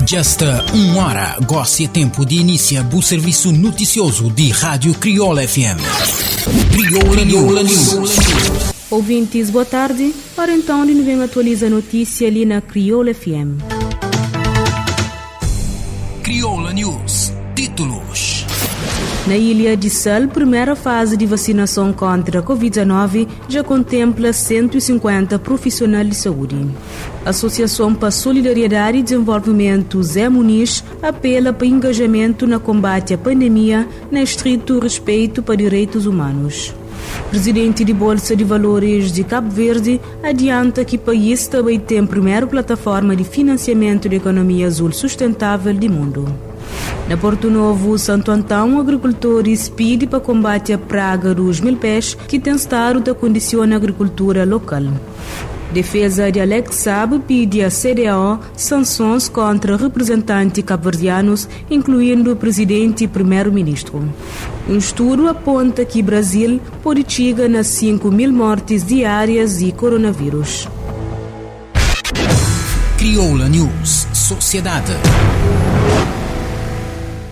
Justa 1 hora, goste tempo de iniciar o serviço noticioso de Rádio Criolla FM. Criolla News. Ouvintes, boa tarde. Ora então, ele vem atualizar a notícia ali na Criolla FM. Criolla News. Títulos. Na Ilha de Sal, primeira fase de vacinação contra a Covid-19 já contempla 150 profissionais de saúde. A Associação para Solidariedade e Desenvolvimento Zé Muniz apela para engajamento no combate à pandemia na estrito respeito para direitos humanos. Presidente de Bolsa de Valores de Cabo Verde adianta que o país também tem a primeira plataforma de financiamento da economia azul sustentável do mundo. Na Porto Novo, Santo Antão, agricultores pedem para combate a praga dos milpés que tem estado da condiciona a agricultura local. Defesa de Alex Saab pede à CDAO sanções contra representantes cabo-verdianos, incluindo o presidente e primeiro-ministro. Um estudo aponta que o Brasil pode chegar nas 5.000 mortes diárias de coronavírus. Criolla News. Sociedade.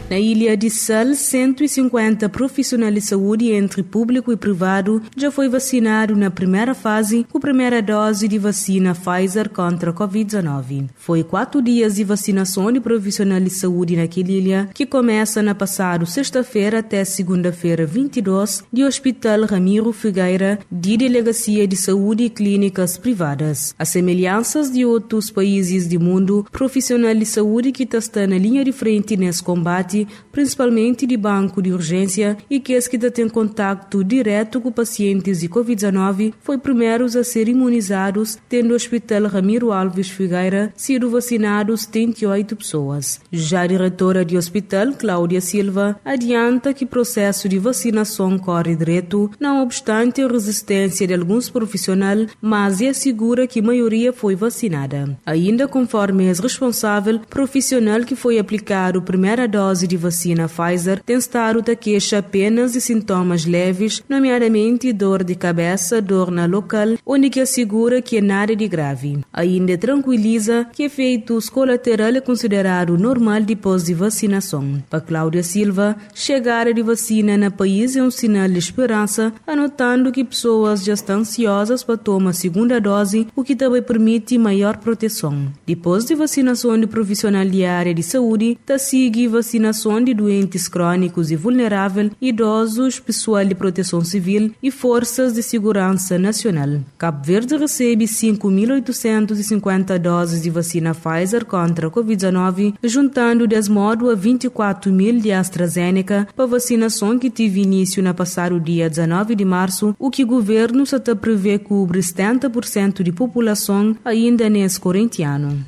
Na Ilha de Sal, 150 profissionais de saúde entre público e privado já foi vacinado na primeira fase com a primeira dose de vacina Pfizer contra a Covid-19. Foi 4 dias de vacinação de profissionais de saúde naquela ilha, que começa na passada sexta-feira até segunda-feira 22, de Hospital Ramiro Figueira, de Delegacia de Saúde e Clínicas Privadas. As semelhanças de outros países do mundo, profissionais de saúde que estão na linha de frente nesse combate, principalmente de banco de urgência e que têm contato direto com pacientes de Covid-19, foi primeiros a ser imunizados, tendo o Hospital Ramiro Alves Figueira sido vacinados 38 pessoas. Já a diretora do hospital, Cláudia Silva, adianta que o processo de vacinação corre direito, não obstante a resistência de alguns profissionais, mas assegura que a maioria foi vacinada. Ainda conforme é responsável, profissional que foi aplicado a primeira dose de vacina Pfizer tem estado da queixa apenas de sintomas leves, nomeadamente dor de cabeça, dor na local, onde que assegura que é nada de grave. Ainda tranquiliza que efeitos colaterais é considerado normal depois de vacinação. Para Cláudia Silva, chegada de vacina no país é um sinal de esperança, anotando que pessoas já estão ansiosas para tomar a segunda dose, o que também permite maior proteção. Depois de vacinação de profissional de área de saúde, segue vacinação de doentes crônicos e vulneráveis, idosos, pessoal de proteção civil e forças de segurança nacional. Cabo Verde recebe 5.850 doses de vacina Pfizer contra a Covid-19, juntando desse modo a 24.000 de AstraZeneca para vacinação que teve início no passado dia 19 de março, o que o governo está prevê cobre 70% de população ainda nesse corrente ano.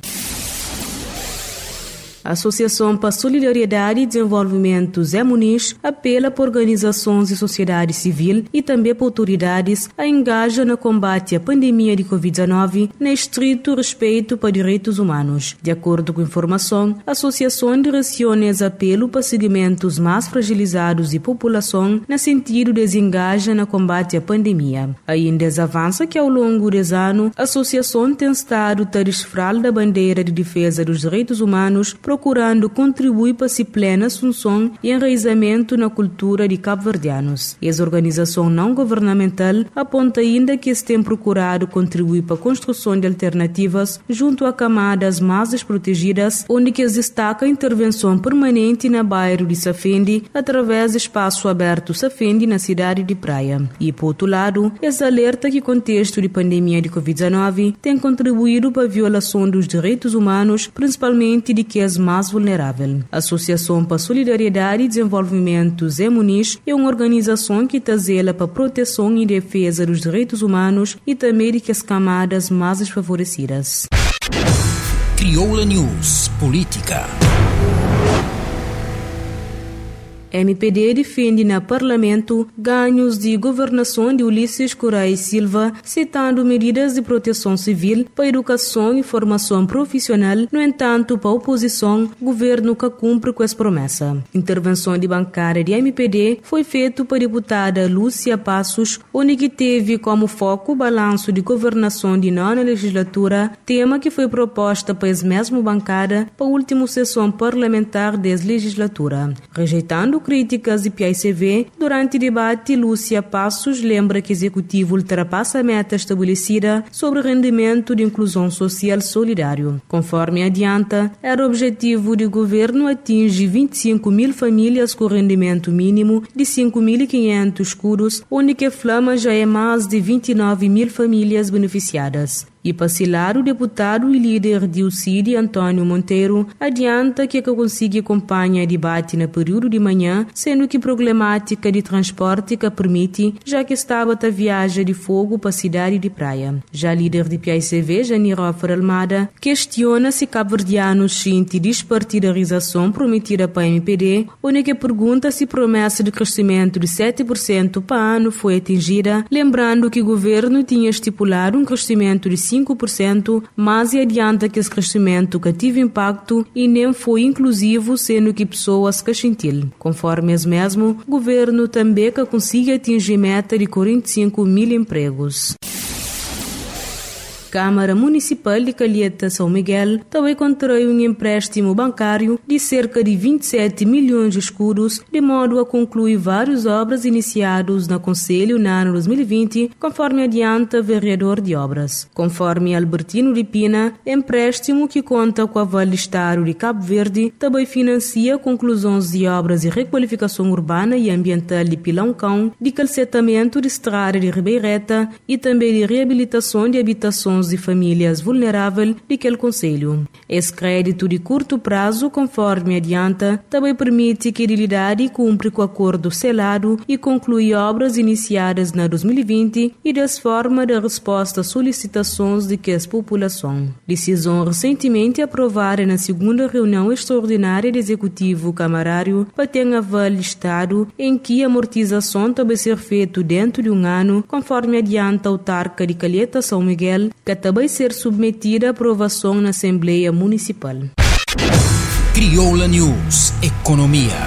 A Associação para Solidariedade e Desenvolvimento Zé Muniz apela para organizações de sociedade civil e também para autoridades a engajar no combate à pandemia de Covid-19 no estrito respeito para direitos humanos. De acordo com a informação, a associação direciona esse apelo para segmentos mais fragilizados de população no sentido de desengajar no combate à pandemia. Ainda avança que ao longo desse ano, a associação tem estado a desfrutar da bandeira de defesa dos direitos humanos, procurando contribuir para a plena assunção e enraizamento na cultura de cabo-verdianos. Essa organização não governamental aponta ainda que tem procurado contribuir para a construção de alternativas junto a camadas mais desprotegidas, onde que destaca a intervenção permanente na bairro de Safendi através do espaço aberto Safendi na cidade de Praia. E, por outro lado, esse alerta que o contexto de pandemia de Covid-19 tem contribuído para a violação dos direitos humanos, principalmente de que as mais vulneráveis. A Associação para Solidariedade e Desenvolvimento Zé Muniz é uma organização que zela para a proteção e defesa dos direitos humanos e também de que as camadas mais desfavorecidas. Criolla News. Política. MPD defende na Parlamento ganhos de governação de Ulisses Correia Silva, citando medidas de proteção civil para educação e formação profissional. No entanto, para a oposição, o governo que cumpre com essa promessa. Intervenção de bancária de MPD foi feita para a deputada Lúcia Passos, onde teve como foco o balanço de governação de nona legislatura, tema que foi proposta para a mesma bancada para a última sessão parlamentar da legislatura. Rejeitando críticas de PICV, durante o debate, Lúcia Passos lembra que o executivo ultrapassa a meta estabelecida sobre o rendimento de inclusão social solidário. Conforme adianta, era o objetivo do governo atingir 25 mil famílias com rendimento mínimo de 5.500 escudos, onde que a flama já é mais de 29 mil famílias beneficiadas. E para o deputado e líder de UCID, Antônio Monteiro, adianta que consiga acompanhar o debate no período de manhã, sendo que problemática de transporte que permite, já que estava a viagem de fogo para a cidade de praia. Já líder de PICV, Janirofer Almada, questiona se cabo-verdianos sentem despartidarização prometida para a MPD, onde que pergunta se promessa de crescimento de 7% para ano foi atingida, lembrando que o governo tinha estipulado um crescimento de 5%, mas adianta que esse crescimento que teve impacto e nem foi inclusivo, sendo que pessoas que sentiu. Conforme esse mesmo, o governo também que consiga atingir meta de 45 mil empregos. Câmara Municipal de Calheta São Miguel também contraiu um empréstimo bancário de cerca de 27 milhões de escudos, de modo a concluir várias obras iniciadas no Conselho no ano 2020, conforme adianta vereador de obras. Conforme Albertino de Pina, empréstimo que conta com a Vale Estado de Cabo Verde também financia conclusões de obras de requalificação urbana e ambiental de Pilão-Cão, de calcetamento de estrada de Ribeireta e também de reabilitação de habitações de famílias vulneráveis daquele concelho. Esse crédito de curto prazo, conforme adianta, também permite que a entidade cumpra com o acordo selado e conclui obras iniciadas na 2020 e dessa forma da resposta às solicitações de que a população. Decisão recentemente aprovada na segunda reunião extraordinária do Executivo Camarário para ter a Vale Estado, em que a amortização também ser feita dentro de um ano, conforme adianta a autarca de Calheta São Miguel, que também ser submetida à aprovação na Assembleia Municipal. Crioula News, Economia.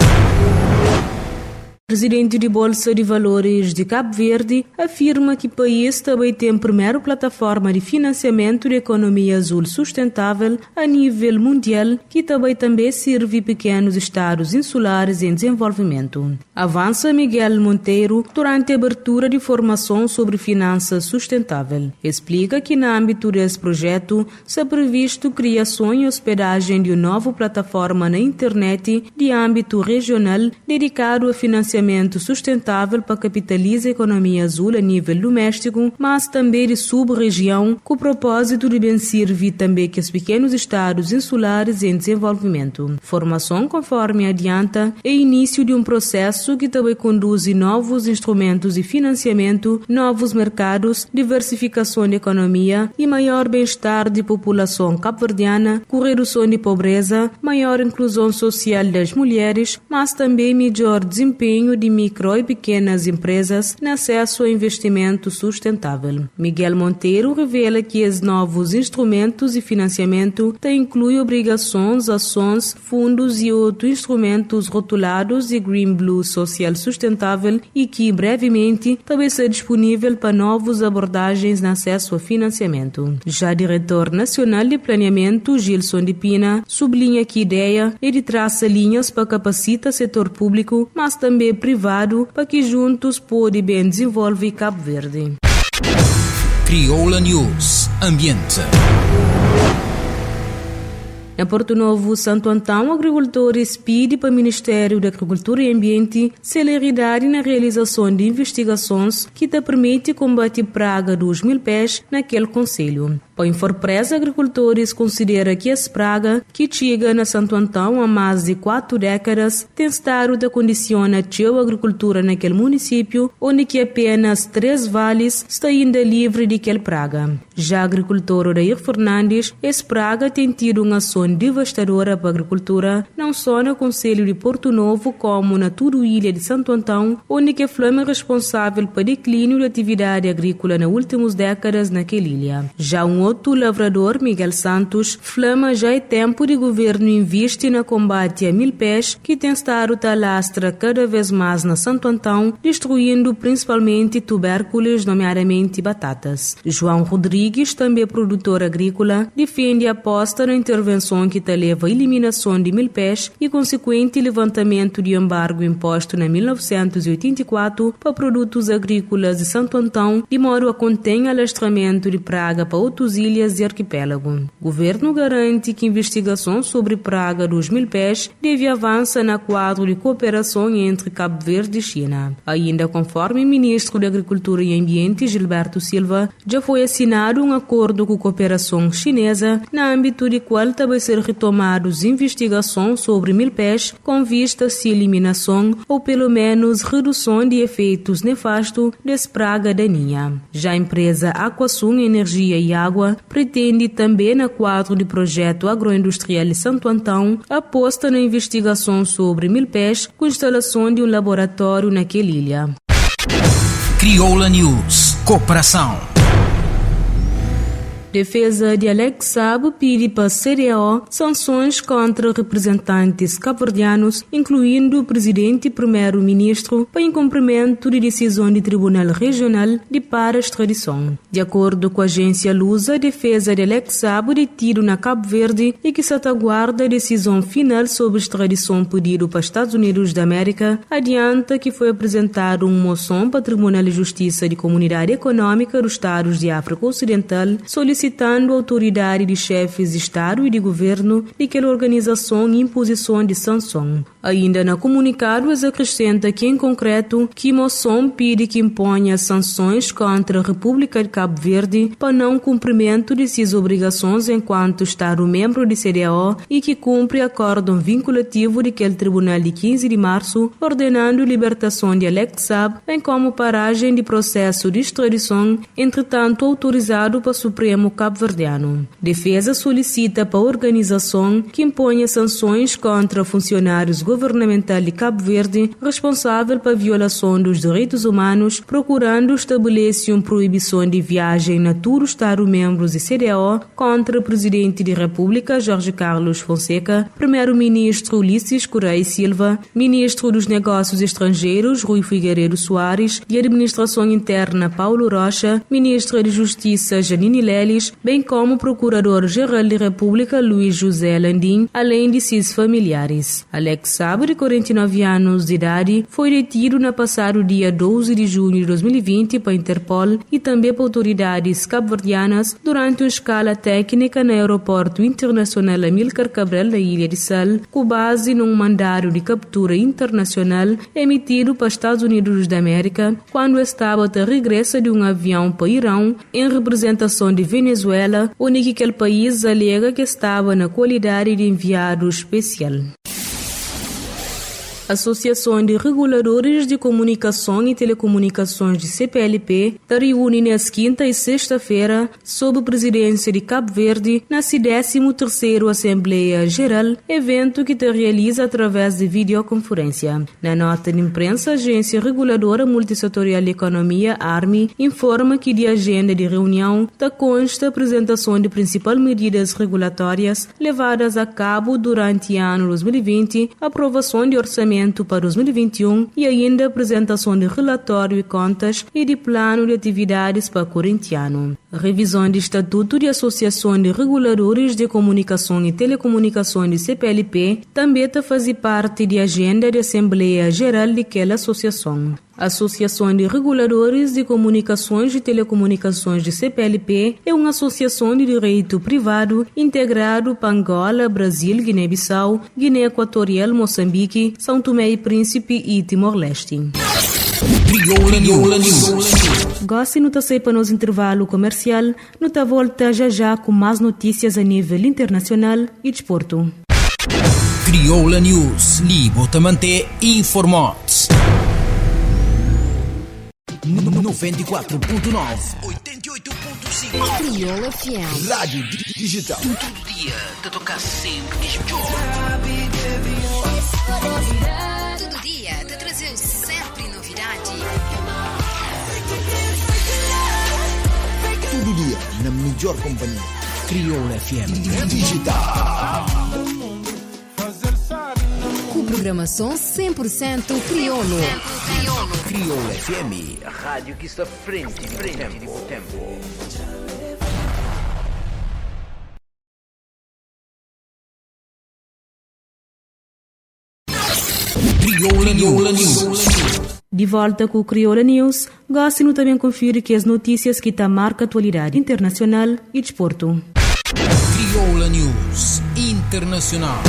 Presidente de Bolsa de Valores de Cabo Verde afirma que o país também tem a primeira plataforma de financiamento de economia azul sustentável a nível mundial, que também serve pequenos estados insulares em desenvolvimento. Avança Miguel Monteiro durante a abertura de formação sobre finanças sustentável. Explica que no âmbito desse projeto está previsto criação e hospedagem de uma nova plataforma na internet de âmbito regional dedicado a financiamento sustentável para capitalizar a economia azul a nível doméstico, mas também de sub-região, com o propósito de bem servir também que os pequenos estados insulares em desenvolvimento. Formação, conforme adianta, é início de um processo que também conduz novos instrumentos de financiamento, novos mercados, diversificação da economia e maior bem-estar de população cabo-verdiana, com redução de pobreza, maior inclusão social das mulheres, mas também melhor desempenho de micro e pequenas empresas no acesso a investimento sustentável. Miguel Monteiro revela que os novos instrumentos de financiamento incluem obrigações, ações, fundos e outros instrumentos rotulados de Green Blue Social Sustentável e que brevemente também será disponível para novas abordagens no acesso a financiamento. Já diretor nacional de planeamento, Gilson de Pina, sublinha que a ideia é de traçar linhas para capacitar o setor público, mas também privado, para que juntos pode bem desenvolver Cabo Verde. Crioula News, Ambiente. Em Porto Novo, Santo Antão, agricultores pedem para o Ministério da Agricultura e Ambiente celeridade na realização de investigações que te permite combater praga dos milpés naquele concelho. Para surpresa, agricultores consideram que essa praga, que chega na Santo Antão há mais de 4 décadas, tem estado da condiciona a agricultura naquele município, onde que apenas 3 vales está ainda livre de aquela praga. Já a agricultora Odair Fernandes, essa praga tem tido uma ação devastadora para a agricultura, não só no Conselho de Porto Novo, como na toda a ilha de Santo Antão, onde que a Flama é responsável pelo declínio da atividade agrícola nas últimas décadas naquela ilha. Já um outro lavrador, Miguel Santos, Flama já é tempo de governo investir no combate a milpés, que tem estado a lastra cada vez mais na Santo Antão, destruindo principalmente tubérculos, nomeadamente batatas. João Rodrigues, também produtor agrícola, defende a aposta na intervenção que te leva à eliminação de milpés e consequente levantamento de embargo imposto em 1984 para produtos agrícolas de Santo Antão, de modo a conter alastramento de praga para outras ilhas e arquipélago. O governo garante que investigação sobre praga dos milpés deve avançar na quadro de cooperação entre Cabo Verde e China. Ainda conforme o ministro da Agricultura e Ambiente, Gilberto Silva, já foi assinado um acordo com a cooperação chinesa, no âmbito de qual também ser retomados investigações sobre milpés com vista a eliminação ou pelo menos redução de efeitos nefastos dessa praga daninha. Já a empresa Aquasum Energia e Água pretende também, na quadro de projeto agroindustrial de Santo Antão, aposta na investigação sobre milpés com instalação de um laboratório naquela ilha. Crioula News. Cooperação. Defesa de Alex Saab pede para a CDAO sanções contra representantes cabo-verdianos, incluindo o presidente e primeiro-ministro, para incumprimento de decisão de Tribunal Regional de para-extradição. De acordo com a agência Lusa, a defesa de Alex Saab, detido na Cabo Verde, e que se aguarda a decisão final sobre extradição pedido para Estados Unidos da América, adianta que foi apresentada uma moção para o Tribunal de Justiça de Comunidade Econômica dos Estados de África Ocidental, solicitando a autoridade de chefes de Estado e de Governo de aquela organização imposição de sanção. Ainda no comunicado, eles acrescenta que, em concreto, que a moção pede que imponha sanções contra a República de Cabo Verde para não cumprimento de suas obrigações enquanto Estado-membro de CDAO e que cumpre acordo vinculativo daquele Tribunal de 15 de março, ordenando a libertação de Alex Saab, bem como paragem de processo de extradição, entretanto autorizado para o Supremo cabo-verdiano. Defesa solicita para a organização que imponha sanções contra funcionários governamentais de Cabo Verde responsável pela violação dos direitos humanos, procurando estabelecer uma proibição de viagem na todo o Estado-membros de CDAO contra o Presidente da República, Jorge Carlos Fonseca, Primeiro-Ministro Ulisses Correia Silva, Ministro dos Negócios Estrangeiros, Rui Figueiredo Soares, e Administração Interna, Paulo Rocha, Ministra de Justiça, Janine Leles, bem como Procurador-Geral da República, Luiz José Landim, além de seus familiares. Alex Saab, de 49 anos de idade, foi detido no passado dia 12 de junho de 2020 para a Interpol e também por autoridades cabo-verdianas durante uma escala técnica no Aeroporto Internacional Amílcar Cabral, na Ilha de Sal, com base num mandato de captura internacional emitido para Estados Unidos da América, quando estava a regressa de um avião para Irão em representação de Venezuela, onde aquele país alega que estava na qualidade de enviado especial. A Associação de Reguladores de Comunicação e Telecomunicações de CPLP está reúne nas quinta e sexta-feira, sob a presidência de Cabo Verde, na 13ª Assembleia Geral, evento que se realiza através de videoconferência. Na nota de imprensa, a Agência Reguladora Multissetorial de Economia, ARMI, informa que de agenda de reunião está consta a apresentação de principais medidas regulatórias levadas a cabo durante o ano 2020, aprovação de orçamento para 2021 e ainda apresentação de relatório e contas e de plano de atividades para o corrente ano. A revisão de Estatuto de Associação de Reguladores de Comunicação e Telecomunicações de CPLP também está fazendo parte da agenda da Assembleia Geral daquela associação. A Associação de Reguladores de Comunicações e Telecomunicações de CPLP é uma associação de direito privado integrado para Angola, Brasil, Guiné-Bissau, Guiné Equatorial, Moçambique, São Tomé e Príncipe e Timor-Leste. Crioula News. Goste no tassei para nos intervalo comercial, no tá volta já com mais notícias a nível internacional e desporto. Crioula News, libo te manter informados. 94.9, 88.5. Crioula FM. Rádio digital. Todo dia te tocar sempre melhor. Todo dia te trazer sempre novidade. Todo dia na melhor companhia. Crioula FM Digital. Com programação 100% crioulo. Crioula FM, a rádio que está frente do tempo. Crioula News. De volta com o Crioula News, goste-no também conferir que as notícias que marcam a atualidade internacional e desporto. Crioula News Internacional.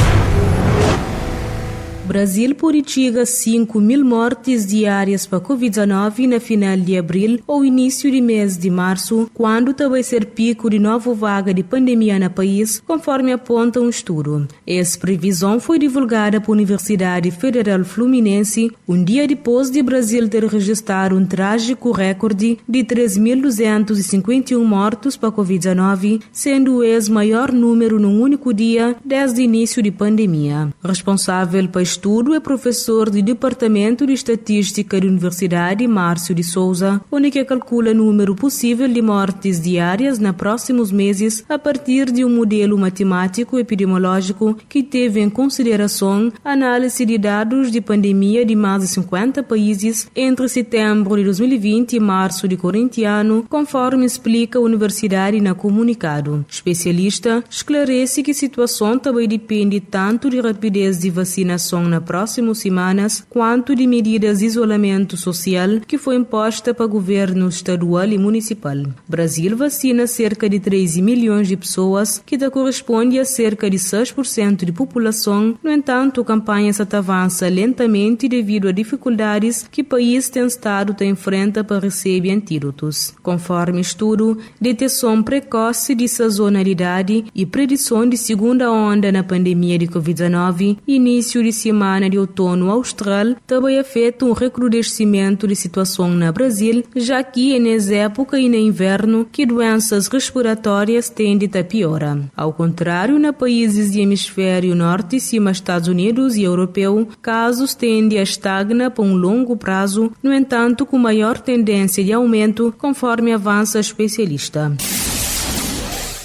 Brasil purifica 5.000 mortes diárias para Covid-19 na final de abril ou início de mês de março, quando vai ser pico de nova vaga de pandemia no país, conforme aponta um estudo. Essa previsão foi divulgada pela Universidade Federal Fluminense um dia depois de Brasil ter registrado um trágico recorde de 3.251 mortos para Covid-19, sendo esse maior número num único dia desde o início de pandemia. Responsável para estudo é professor do Departamento de Estatística da Universidade Márcio de Souza, onde que calcula o número possível de mortes diárias nos próximos meses a partir de um modelo matemático epidemiológico que teve em consideração a análise de dados de pandemia de mais de 50 países entre setembro de 2020 e março de corrente ano, conforme explica a Universidade na comunicado. Especialista esclarece que a situação também depende tanto de rapidez de vacinação nas próximas semanas, quanto de medidas de isolamento social que foi imposta para o governo estadual e municipal. Brasil vacina cerca de 13 milhões de pessoas, que corresponde a cerca de 6% de população. No entanto, a campanha se avança lentamente devido a dificuldades que o país tem estado a enfrentar para receber antídotos. Conforme estudo, detecção precoce de sazonalidade e predição de segunda onda na pandemia de Covid-19, início de semana de outono austral, também afeta um recrudescimento de situação no Brasil, já que é nessa época e no inverno que doenças respiratórias tendem a piorar. Ao contrário, nos países do hemisfério norte, cima Estados Unidos e europeu, casos tendem a estagnar por um longo prazo, no entanto, com maior tendência de aumento, conforme avança a especialista.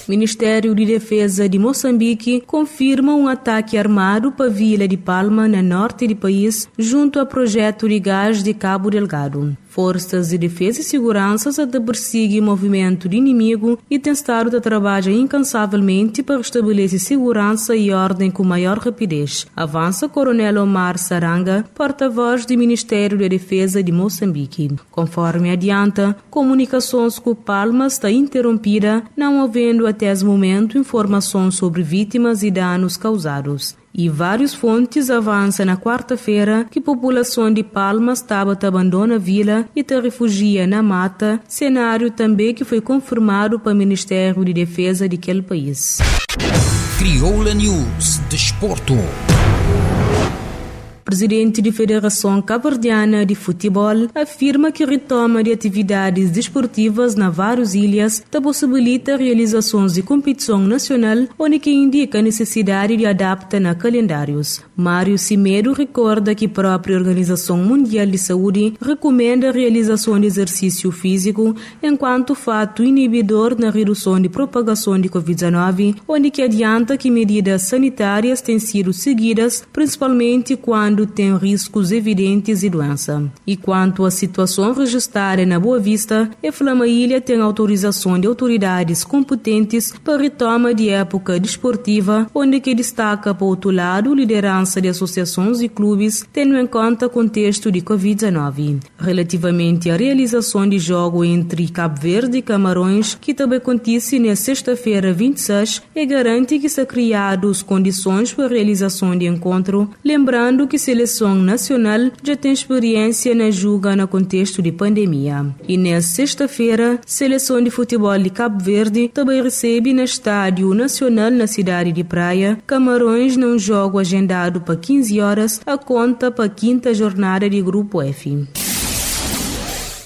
Ministério de Defesa de Moçambique confirma um ataque armado para a Vila de Palma, no norte do país, junto ao projeto de gás de Cabo Delgado. Forças de defesa e segurança perseguem o movimento de inimigo e têm estado a trabalhar incansavelmente para estabelecer segurança e ordem com maior rapidez. Avança Coronel Omar Saranga, porta-voz do Ministério da Defesa de Moçambique. Conforme adianta, comunicações com Palma está interrompida, não havendo até esse momento informações sobre vítimas e danos causados. E várias fontes avançam na quarta-feira que a população de Palma estava a abandonar a vila e te refugia na mata, cenário também que foi confirmado pelo Ministério de Defesa daquele país. Crioula News Desporto. Presidente da Federação Cabo-Verdiana de Futebol afirma que a retoma de atividades desportivas na várias ilhas possibilita realizações de competição nacional, onde que indica a necessidade de adaptar na calendários. Mário Cimedo recorda que a própria Organização Mundial de Saúde recomenda a realização de exercício físico enquanto fato inibidor na redução de propagação de Covid-19, onde que adianta que medidas sanitárias têm sido seguidas, principalmente quando tem riscos evidentes de doença. E quanto à situação registrada na Boa Vista, a Flama Ilha tem autorização de autoridades competentes para retoma de época desportiva, onde que destaca, por outro lado, liderança de associações e clubes, tendo em conta o contexto de Covid-19. Relativamente à realização de jogo entre Cabo Verde e Camarões, que também acontece na sexta-feira 26, garante que são criadas condições para a realização de encontro, lembrando que seleção nacional já tem experiência na juga no contexto de pandemia. E nesta sexta-feira, seleção de futebol de Cabo Verde também recebe no Estádio Nacional na cidade de Praia Camarões num jogo agendado para 15 horas, a conta para a quinta jornada de Grupo F.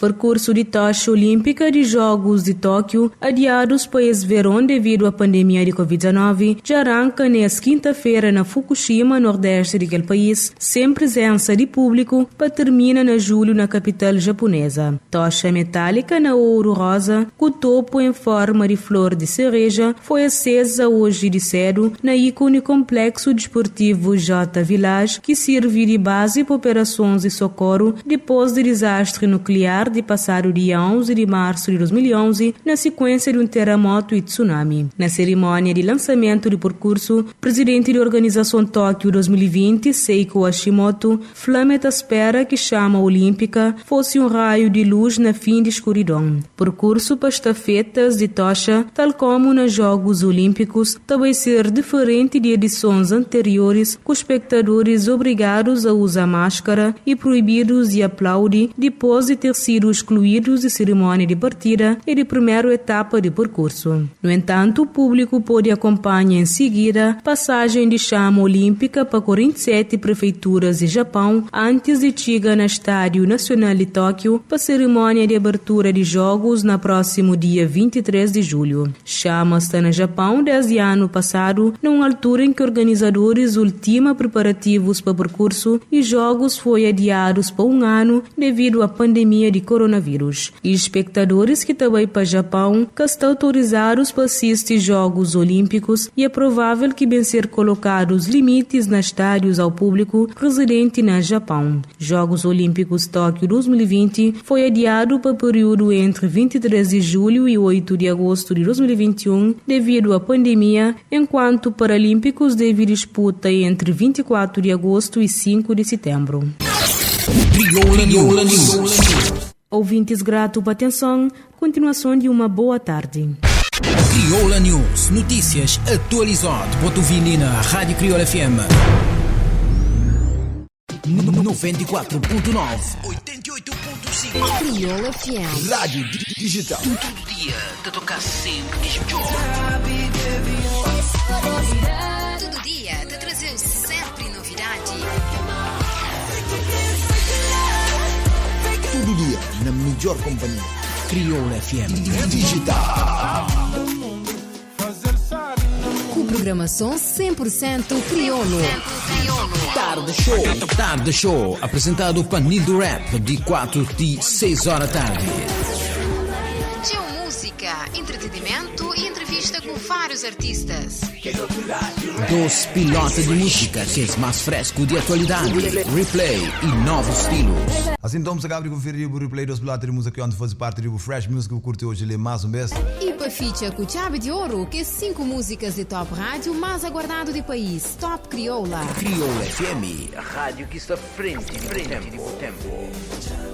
Percurso de tocha olímpica de Jogos de Tóquio, adiados para esse verão devido à pandemia de Covid-19, já arranca nesta quinta-feira na Fukushima, nordeste daquele país, sem presença de público, para terminar na julho na capital japonesa. Tocha metálica na ouro rosa, com o topo em forma de flor de cereja, foi acesa hoje de cedo na ícone complexo desportivo J Village, que serve de base para operações de socorro depois do desastre nuclear de passado dia 11 de março de 2011, na sequência de um terremoto e tsunami. Na cerimônia de lançamento do percurso, presidente da Organização Tóquio 2020, Seiko Hashimoto, Flameta espera que chama olímpica fosse um raio de luz na fim de escuridão. Percurso para estafetas de tocha, tal como nos Jogos Olímpicos, também ser diferente de edições anteriores, com espectadores obrigados a usar máscara e proibidos de aplaudir depois de ter sido excluídos de cerimônia de partida e de primeira etapa de percurso. No entanto, o público pode acompanhar em seguida passagem de chama olímpica para 47 prefeituras de Japão antes de chegar no Estádio Nacional de Tóquio para a cerimônia de abertura de jogos no próximo dia 23 de julho. Chama está no Japão desde ano passado, numa altura em que organizadores ultimam preparativos para o percurso e jogos foi adiados por um ano devido à pandemia de coronavírus. E espectadores que também para o Japão que estão autorizados para assistir Jogos Olímpicos e é provável que venham ser colocados limites nos estádios ao público residente no Japão. Jogos Olímpicos Tóquio 2020 foi adiado para o período entre 23 de julho e 8 de agosto de 2021 devido à pandemia, enquanto Paralímpicos teve disputa entre 24 de agosto e 5 de setembro. Crioula News. Ouvintes grato pela atenção, continuação de uma boa tarde. Crioula News, notícias atualizadas. Botovini na Rádio Crioula FM 94.9, 88.5. Crioula FM. Rádio digital. Todo dia te tocar sempre disjunto. Todo dia te trazer sempre novidade. Todo dia na melhor companhia. Crioula FM Digital. Com programação 100% crioulo. Tarde Show, apresentado por Nido Rap, de 4 e 6 horas da tarde. Música, entretenimento e entrevista com vários artistas. Dos pilotos de música, que é mais fresco de atualidade, replay e novos estilos. Assim então, vamos acabar de conferir o replay dos pilotos de música onde faz parte do Fresh Music que curte hoje mais um mês. E para feature com chave de ouro, que 5 músicas de top rádio mais aguardado do país, Top Crioula. Crioula FM, a rádio que está frente do tempo.